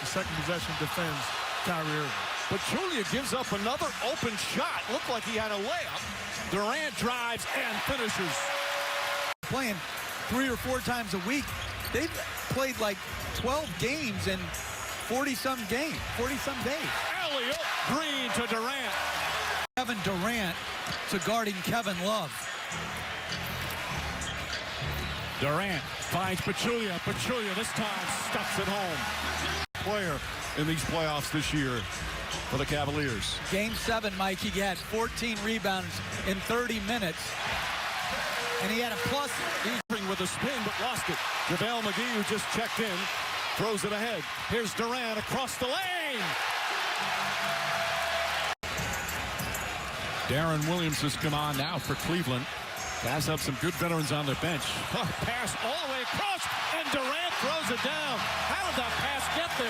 the second possession defends Kyrie Irving. Pachulia gives up another open shot. Looked like he had a layup. Durant drives and finishes. Playing 3 or 4 times a week. They've played like 12 games in 40-some days. Elliott Green to Durant. Kevin Durant to guarding Kevin Love. Durant finds Pachulia. Pachulia this time stuffs it home. Player in these playoffs this year for the Cavaliers. Game 7, Mike, he had 14 rebounds in 30 minutes. And he had a plus. He's with a spin, but lost it. JaVale McGee, who just checked in, throws it ahead. Here's Durant across the lane. Darren Williams has come on now for Cleveland. Cavs have some good veterans on their bench. Pass all the way across, and Durant throws it down. How did that pass get there?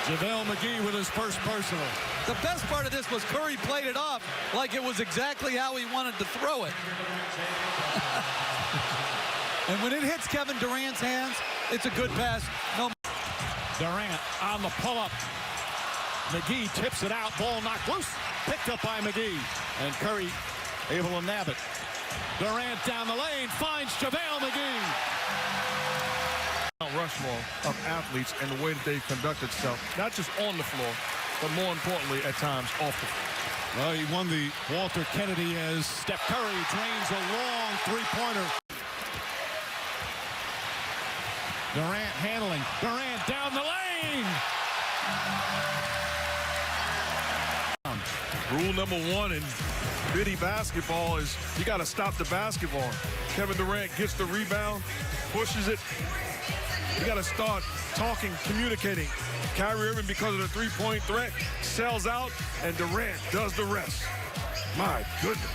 JaVale McGee with his first personal. The best part of this was Curry played it off like it was exactly how he wanted to throw it. And when it hits Kevin Durant's hands, it's a good pass. No. Durant on the pull-up. McGee tips it out. Ball knocked loose. Picked up by McGee. And Curry able to nab it. Durant down the lane finds JaVale McGee. Mount Rushmore of athletes and the way that they conduct itself, not just on the floor, but more importantly, at times, off the floor. Well, he won the Walter Kennedy as Steph Curry drains a long three-pointer. Durant handling. Durant down the lane. Rule number 1 in bitty basketball is you got to stop the basketball. Kevin Durant gets the rebound, pushes it. You got to start talking, communicating. Kyrie Irving, because of the three-point threat, sells out, and Durant does the rest. My goodness.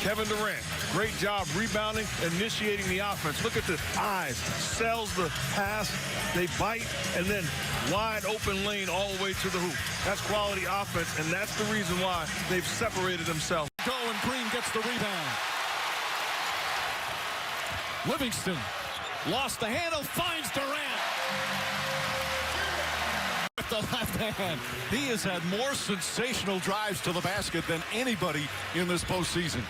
Kevin Durant, great job rebounding, initiating the offense. Look at the eyes. Sells the pass. They bite, and then wide open lane all the way to the hoop. That's quality offense, and that's the reason why they've separated themselves. Go, and Green gets the rebound. Livingston lost the handle, finds Durant. With the left hand. He has had more sensational drives to the basket than anybody in this postseason.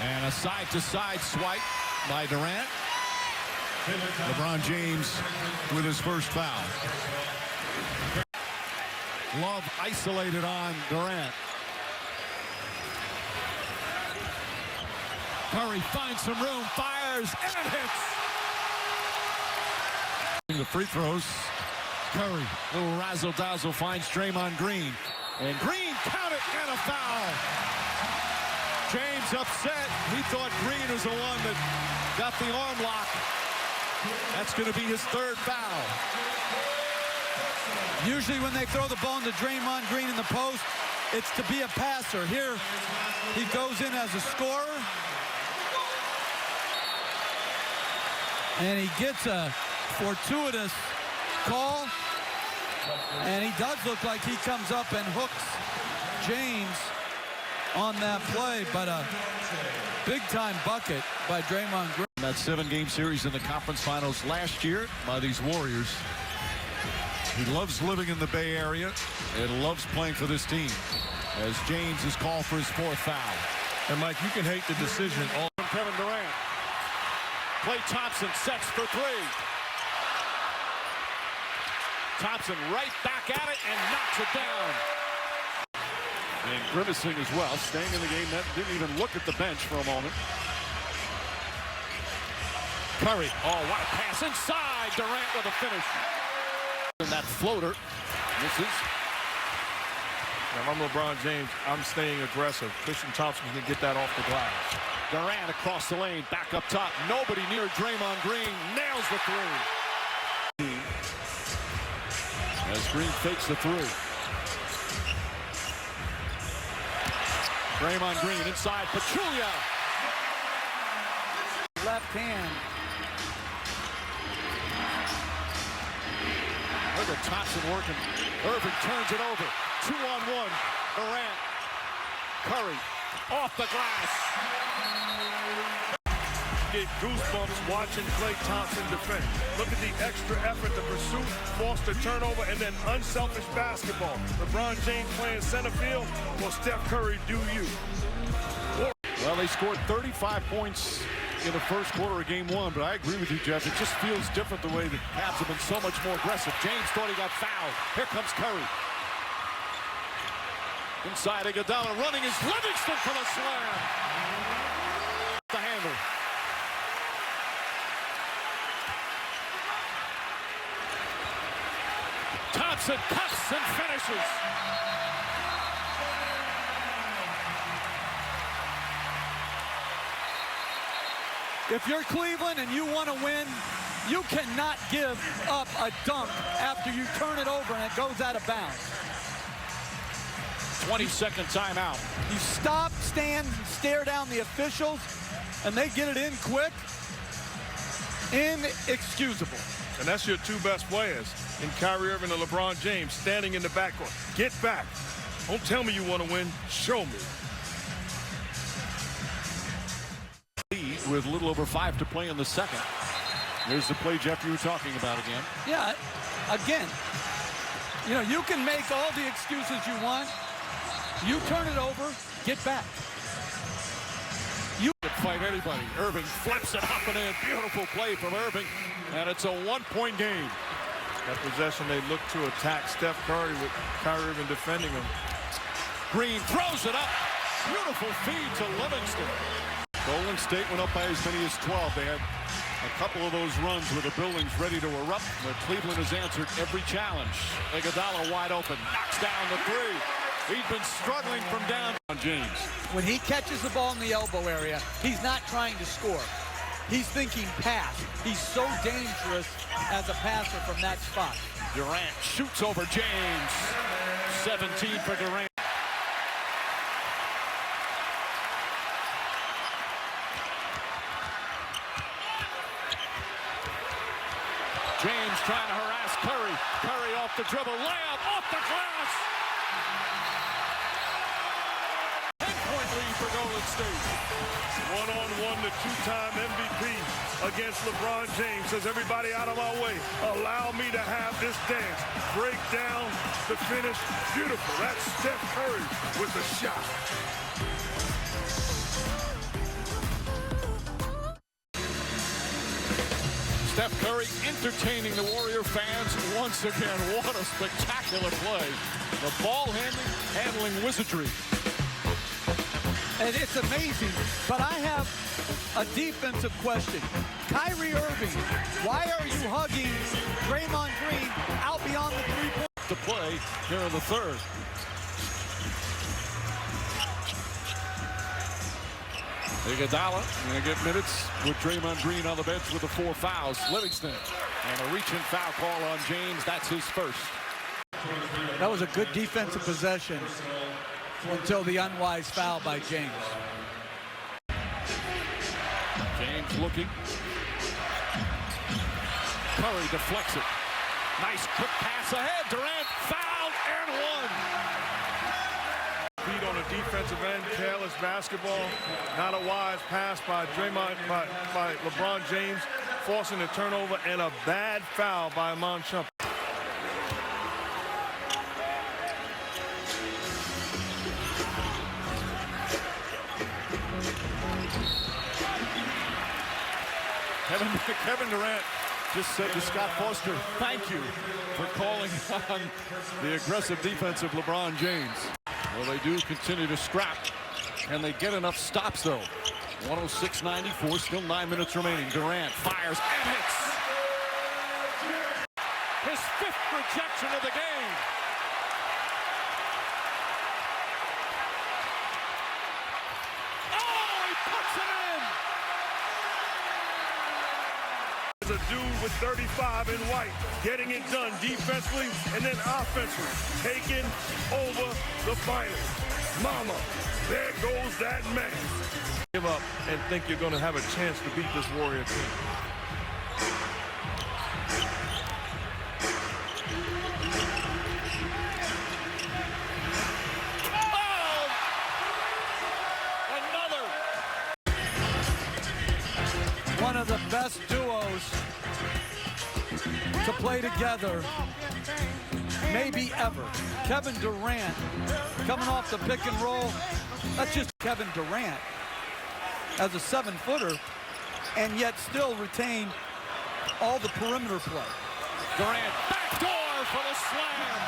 And a side-to-side swipe by Durant. LeBron James with his first foul. Love isolated on Durant. Curry finds some room, fires, and hits. The free throws. Curry, little razzle-dazzle, finds Draymond Green. And Green counted and a foul. James upset. He thought Green was the one that got the arm lock. That's going to be his third foul. Usually when they throw the ball into Draymond Green in the post, it's to be a passer. Here, he goes in as a scorer. And he gets a fortuitous call. And he does look like he comes up and hooks James on that play. But a big-time bucket by Draymond Green. That 7-game series in the conference finals last year by these Warriors. He loves living in the Bay Area and loves playing for this team as James is called for his 4th foul. And, Mike, you can hate the decision on Kevin Durant. Klay Thompson sets for 3. Thompson right back at it and knocks it down. And grimacing as well, staying in the game. That didn't even look at the bench for a moment. Curry, oh, what a pass inside. Durant with a finish. And that floater misses. If I'm LeBron James, I'm staying aggressive. Christian Thompson can get that off the glass. Durant across the lane, back up top. Nobody near Draymond Green. Nails the 3. As Green fakes the 3. Draymond Green inside. Pachulia. Left hand. Look at Thompson working. Irving turns it over. 2-on-1. Durant. Curry off the glass. get goosebumps watching Klay Thompson defend. Look at the extra effort, the pursuit, forced the turnover, and then unselfish basketball. LeBron James playing center field, or Steph Curry do you. Well, they scored 35 points in the first quarter of game one, but I agree with you, Jeff. It just feels different the way the Cavs have been so much more aggressive. James thought he got fouled. Here comes Curry. Inside Iguodala, running is Livingston for the slam. The handle. Thompson cuts and finishes. If you're Cleveland and you want to win, you cannot give up a dunk after you turn it over and it goes out of bounds. 20-second timeout. You stop, stand, stare down the officials, and they get it in quick. Inexcusable. And that's your two best players in Kyrie Irving and LeBron James standing in the backcourt. Get back. Don't tell me you want to win. Show me. With a little over 5 to play in the second. There's the play, Jeff, you were talking about again. Yeah, again, you know, you can make all the excuses you want. You turn it over, get back. You can fight anybody. Irving flips it up and in. Beautiful play from Irving, and it's a one-point game. That possession, they look to attack Steph Curry with Kyrie Irving defending him. Green throws it up. Beautiful feed to Livingston. Golden State went up by as many as 12. They had a couple of those runs where the building's ready to erupt, but Cleveland has answered every challenge. Iguodala wide open, knocks down the three. He's been struggling from down on James. When he catches the ball in the elbow area, he's not trying to score. He's thinking pass. He's so dangerous as a passer from that spot. Durant shoots over James. 17 for Durant. James trying to harass Curry. Curry off the dribble. Layup off the glass. 10-point lead for Golden State. One-on-one, the two-time MVP against LeBron James. Says, everybody out of my way. Allow me to have this dance. Break down the finish. Beautiful. That's Steph Curry with the shot. Steph Curry entertaining the Warrior fans once again. What a spectacular play. The ball handling wizardry. And it's amazing, but I have a defensive question. Kyrie Irving, why are you hugging Draymond Green out beyond the three-point? To play here in the third. Iguodala going to get minutes with Draymond Green on the bench with the 4 fouls. Livingston and a reaching foul call on James. That's his first. That was a good defensive possession until the unwise foul by James. James looking. Curry deflects it. Nice quick pass ahead. Durant fouled and one. Feet on the defensive end, careless basketball. Not a wise pass by Draymond, by LeBron James, forcing the turnover, and a bad foul by Iman Shumpert. Kevin Durant just said to Scott Foster, thank you for calling on the aggressive defense of LeBron James. Well, they do continue to scrap. Can they get enough stops, though? 106-94, still 9 minutes remaining. Durant fires and hits. His 5th rejection of the game. Oh, he puts it in! A dude with 35 in white, getting it done defensively and then offensively, taking over the finals. Mama, there goes that man. Give up and think you're going to have a chance to beat this Warrior team. Oh! Another! of the best duos to play together, maybe ever. Kevin Durant coming off the pick and roll. That's just Kevin Durant as a 7-footer, and yet still retain all the perimeter play. Durant, backdoor for the slam.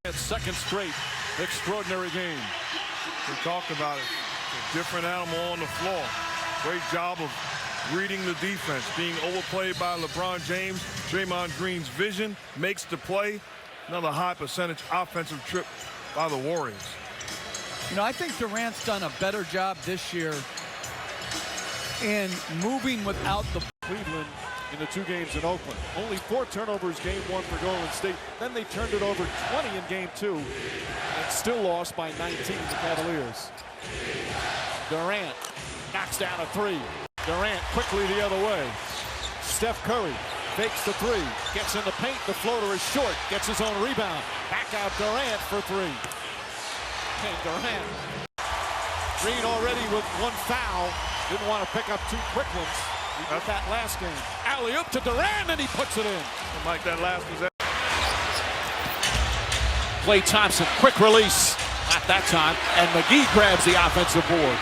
And second straight extraordinary game. We talked about it. A different animal on the floor. Great job of reading the defense, being overplayed by LeBron James. Draymond Green's vision makes the play. Another high percentage offensive trip by the Warriors. You know, I think Durant's done a better job this year in moving without the Cleveland in the 2 games in Oakland. Only 4 turnovers game 1 for Golden State. Then they turned it over 20 in game 2 and still lost by 19 to the Cavaliers. Durant knocks down a 3. Durant quickly the other way. Steph Curry fakes the 3. Gets in the paint. The floater is short. Gets his own rebound. Back out Durant for 3. And Durant. Green already with 1 foul. Didn't want to pick up 2 quick ones. He got that last game. Alley-oop to Durant, and he puts it in. Mike, that last was Klay Thompson, quick release. Not that time. And McGee grabs the offensive board.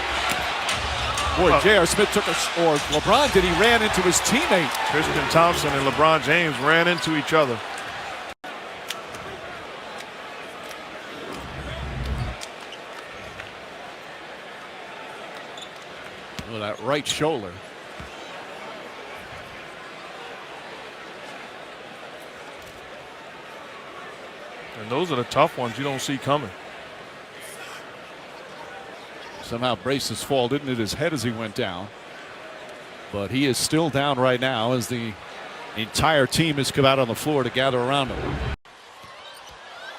Boy, J.R. Smith took or LeBron did. He ran into his teammate. Tristan Thompson and LeBron James ran into each other. Oh, that right shoulder. And those are the tough ones you don't see coming. Somehow braced his fall, didn't hit his head as he went down. But he is still down right now as the entire team has come out on the floor to gather around him.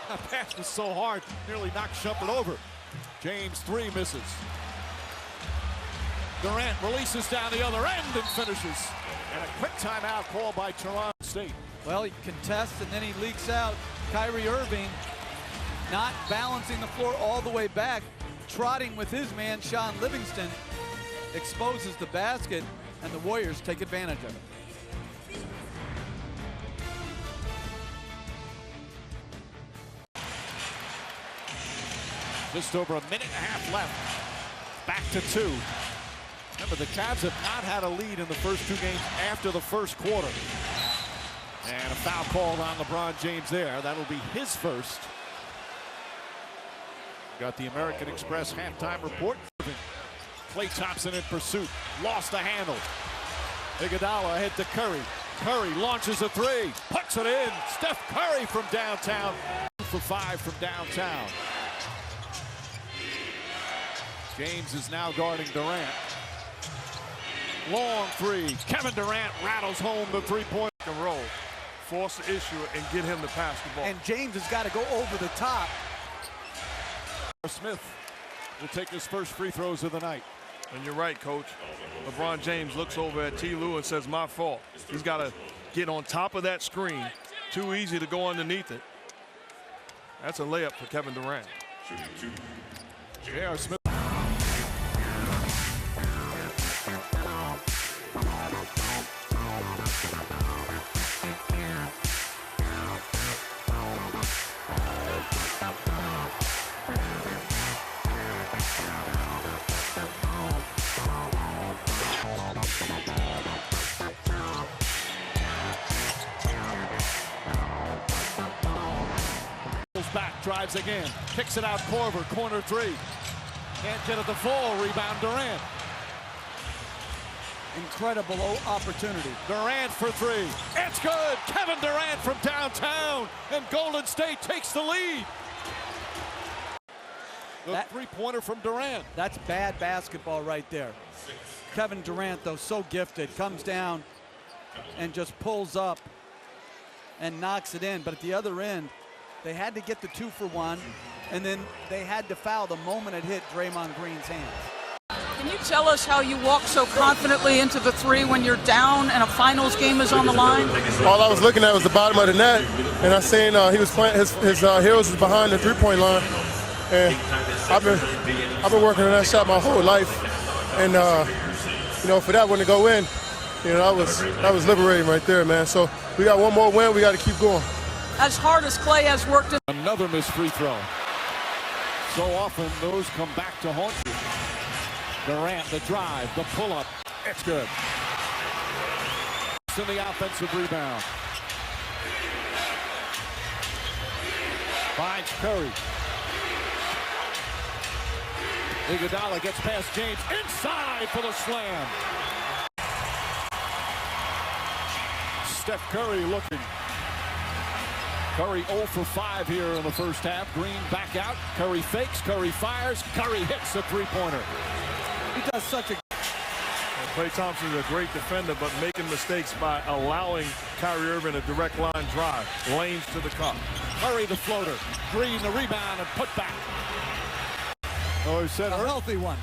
That pass was so hard, nearly knocked Shumpert over. James 3 misses. Durant releases down the other end and finishes. And a quick timeout called by Toronto State. Well, he contests and then he leaks out. Kyrie Irving not balancing the floor all the way back, trotting with his man Sean Livingston, exposes the basket, and the Warriors take advantage of it. Just over a minute and a half left. Back to 2. Remember, the Cavs have not had a lead in the first 2 games after the first quarter. And a foul called on LeBron James there. That'll be his first. Got the American Express halftime report. Klay Thompson in pursuit. Lost the handle. Iguodala ahead to Curry. Curry launches a 3. Puts it in. Steph Curry from downtown. 2 for 5 from downtown. James is now guarding Durant. Long 3. Kevin Durant rattles home the 3-point roll. Force the issue and get him to pass the ball. And James has got to go over the top. Smith will take his first free throws of the night. And you're right, Coach. LeBron James looks over at T. Lue and says, my fault. He's got to get on top of that screen. Too easy to go underneath it. That's a layup for Kevin Durant. J.R. Smith. Back, drives again, kicks it out Korver, corner 3. Can't get at the full, rebound Durant. Incredible opportunity. Durant for 3. It's good. Kevin Durant from downtown, and Golden State takes the lead. The 3-pointer from Durant. That's bad basketball right there. Kevin Durant, though, so gifted, comes down and just pulls up and knocks it in. But at the other end, they had to get the 2 for 1, and then they had to foul the moment it hit Draymond Green's hands. Can you tell us how you walk so confidently into the 3 when you're down and a finals game is on the line? All I was looking at was the bottom of the net, and I seen he was playing. His heels was behind the 3-point line, and I've been working on that shot my whole life, and for that one to go in, that was liberating right there, man. So we got one more win. We got to keep going. As hard as Clay has worked. Another missed free throw. So often those come back to haunt you. Durant, the drive, the pull-up. It's good. In the offensive rebound. Finds Curry. Iguodala gets past James. Inside for the slam. Steph Curry looking. Curry 0 for 5 here in the first half. Green back out. Curry fakes. Curry fires. Curry hits a three-pointer. He does such a... Klay Thompson is a great defender, but making mistakes by allowing Kyrie Irving a direct line drive. Lanes to the cup. Curry the floater. Green the rebound and put back. Oh, he said A healthy one.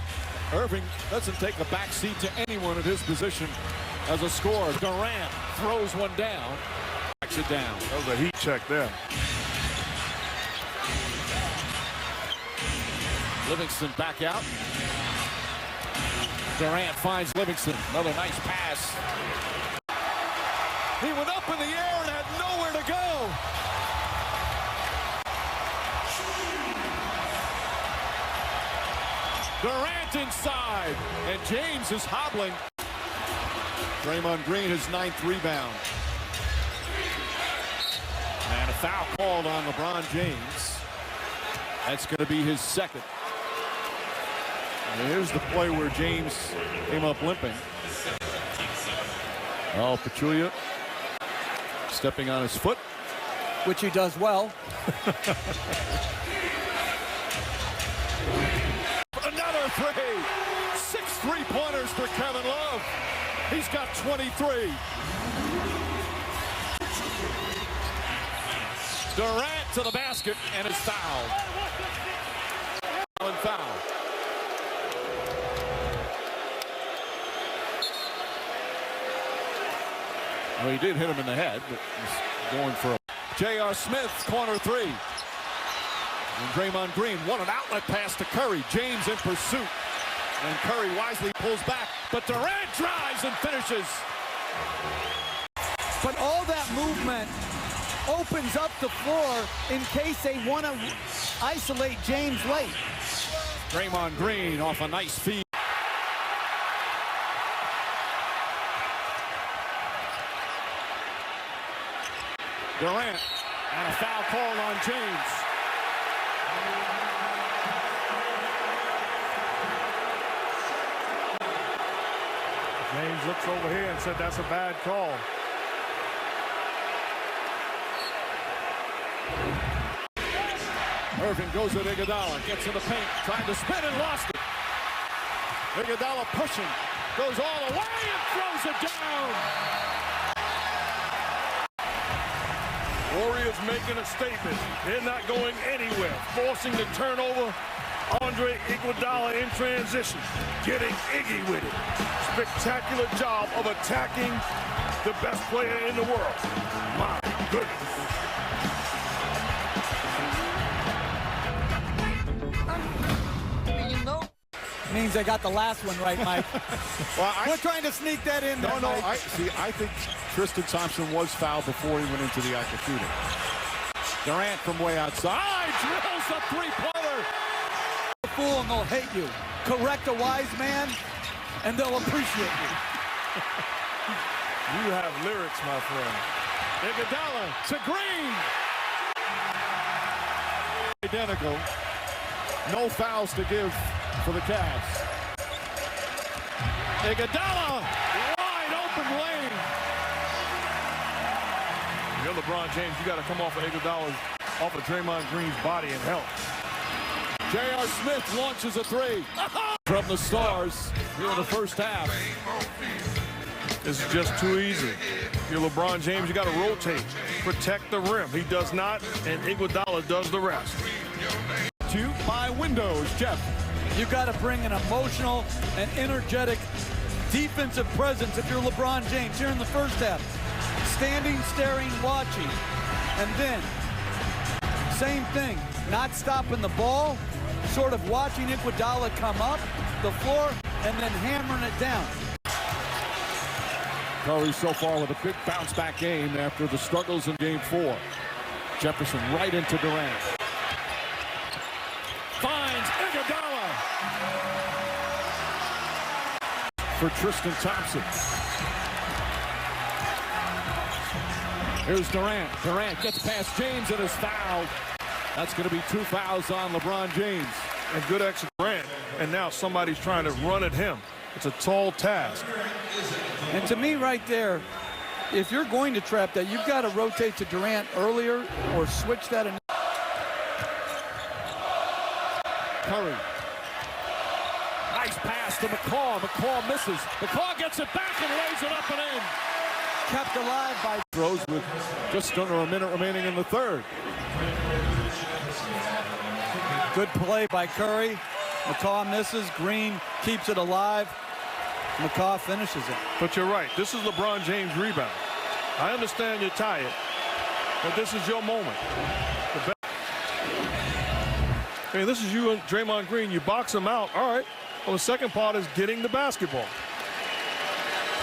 Irving doesn't take a back seat to anyone at his position as a scorer. Durant throws one down. Backs it down. That was a heat check there. Livingston back out. Durant finds Livingston. Another nice pass. He went up in the air and had nowhere to go. Durant inside. And James is hobbling. Draymond Green, his 9th rebound. And a foul called on LeBron James. That's going to be his 2nd. And here's the play where James came up limping. Oh, Pachulia stepping on his foot. Which he does well. Another 3. 6 3-pointers for Kevin Love. He's got 23. Durant to the basket and is fouled. Foul. Well, he did hit him in the head, but he's going for a... J.R. Smith, corner 3. And Draymond Green, what an outlet pass to Curry. James in pursuit. And Curry wisely pulls back, but Durant drives and finishes. But all that movement opens up the floor in case they want to isolate James late. Draymond Green off a nice feed. Durant, and a foul call on James. James looks over here and said that's a bad call. Irving goes at Iguodala, gets in the paint, trying to spin and lost it. Iguodala pushing, goes all the way and throws it down. Warriors making a statement. They're not going anywhere. Forcing the turnover. Andre Iguodala in transition. Getting Iggy with it. Spectacular job of attacking the best player in the world. My goodness. Means I got the last one right, Mike. Well, we're trying to sneak that in there, No, Mike. I think Tristan Thompson was fouled before he went into the act of shooting. Durant from way outside drills a three-pointer. Fool and they'll hate you. Correct a wise man, and they'll appreciate you. You have lyrics, my friend. Iguodala to Green. Identical. No fouls to give for the Cavs. Iguodala, wide open lane. You're LeBron James. You got to come off of Iguodala's, off of Draymond Green's body and help. J.R. Smith launches a 3 from the Stars here in the first half. This is just too easy. You're LeBron James. You got to rotate, protect the rim. He does not, and Iguodala does the rest. 2 by Windows, Jeff. You got to bring an emotional and energetic defensive presence if you're LeBron James here in the first half. Standing, staring, watching. And then, same thing, not stopping the ball, sort of watching Iguodala come up the floor and then hammering it down. Curry so far with a big bounce-back game after the struggles in Game 4. Jefferson right into Durant. Finds Iguodala for Tristan Thompson. Here's Durant. Durant gets past James and is fouled. That's going to be 2 fouls on LeBron James. And good exit Durant. And now somebody's trying to run at him. It's a tall task. And to me right there, if you're going to trap that, you've got to rotate to Durant earlier or switch that. Curry. Nice pass to McCaw. McCaw misses. McCaw gets it back and lays it up and in. Kept alive by Throws with just under a minute remaining in the third. good play by Curry. McCaw misses. Green keeps it alive. McCaw finishes it. But you're right. This is LeBron James' rebound. I understand you're tired, but this is your moment. Hey, this is you and Draymond Green. You box him out. All right. Well, the second part is getting the basketball.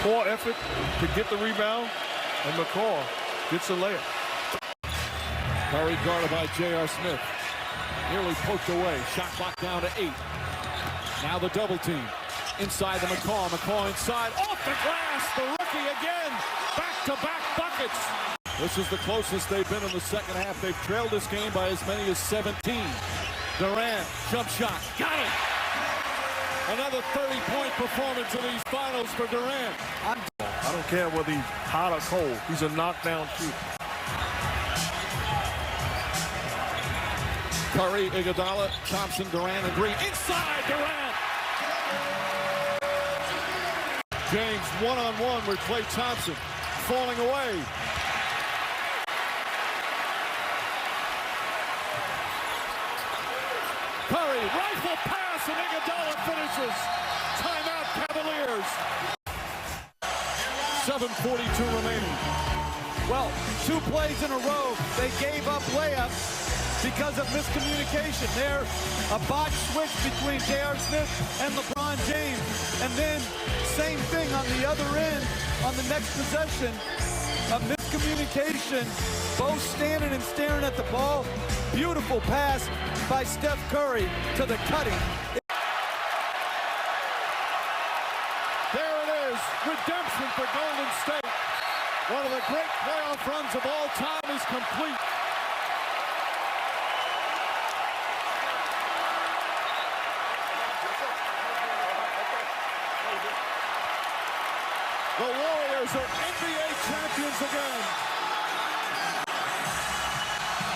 Poor effort to get the rebound, and McCaw gets a layup. Curry guarded by J.R. Smith. Nearly poked away. Shot clock down to 8. Now the double team. Inside the McCaw. McCaw inside. Off the glass. The rookie again. Back-to-back buckets. This is the closest they've been in the second half. They've trailed this game by as many as 17. Durant, jump shot. Got it. Another 30-point performance in these finals for Durant. I don't care whether he's hot or cold. He's a knockdown shooter. Curry, Iguodala, Thompson, Durant, and Green. Inside Durant. James one-on-one with Klay Thompson. Falling away. Curry, rifle pass, and Iguodala finishes. Timeout, Cavaliers. 7:42 remaining. Well, 2 plays in a row, they gave up layups because of miscommunication. There, a botch switch between J.R. Smith and LeBron James. And then, same thing on the other end, on the next possession, a miscommunication. Both standing and staring at the ball. Beautiful pass by Steph Curry to the cutting. There it is, redemption for Golden State. One of the great playoff runs of all time is complete. The Warriors are NBA champions again.